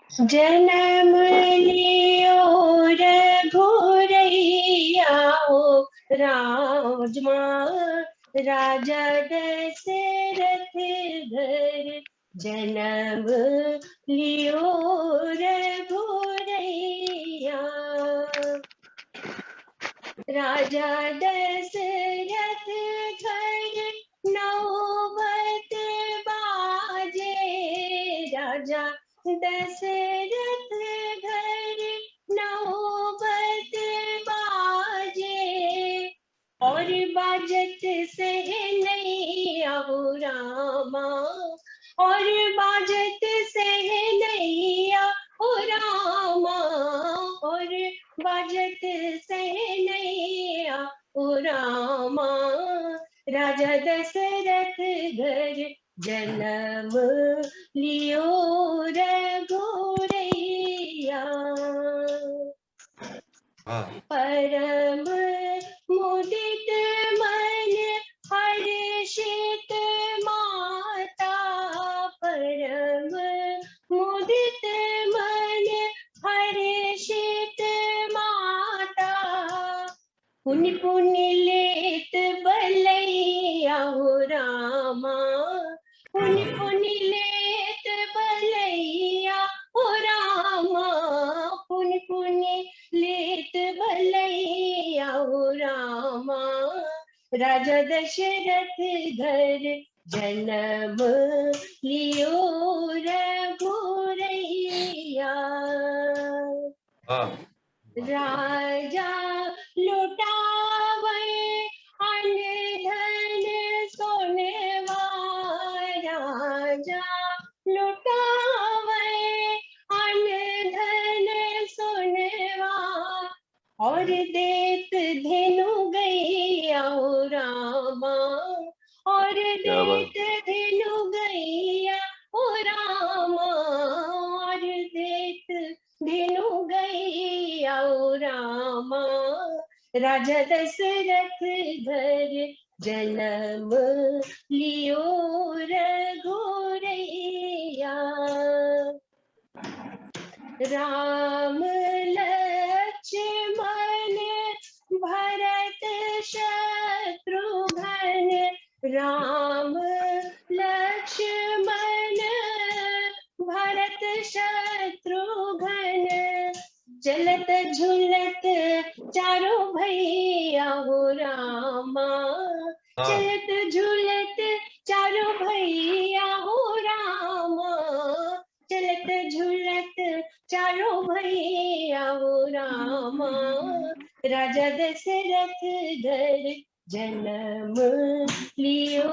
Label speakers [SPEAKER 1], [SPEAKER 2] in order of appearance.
[SPEAKER 1] जन्म लियो रघुरैया हो राजमा राजा दशरथ घर जन्म लियो रघुरैया। राजा दशरथ घर नौबत बाजे। राजा दशरथ घर नौबत बाजे। और बाजत सहनैया हो रामा। और बाजत सहनैया हो रामा। और बाजत सहनैया हो रामा। राजा दशरथ घर जन्म लियो रघुरैया। परम मुदित मन हर्षित माता। परम मुदित मन हर्षित माता। पुनि पुनि लेत बलैया हो रामा। पुनि पुनि लेत बलैया हो रामा। पुनि पुनि लेत भलैया हो रामा। राजा दशरथ घर जन्म लियो रघुरैया। राजा लुटावे अन धन सोनवा। राजा लुटावे अन धन सोनवा। और देत धेनु गैया हो रामा। और देत धेनु गैया हो रामा। और देत धेनु गैया हो रामा। राजा दशरथ घर जन्म लियो रघुरैया। राम लक्ष्मण भरत शत्रुघ्न। राम लक्ष्मण भरत शत्रुघ्न। चलत झुलत चारों भैया हो रामा। चलत झुलत चारों भैया हो रामा। चलत झुलत चारों भैया हो रामा। राजा दशरथ घर जन्म लियो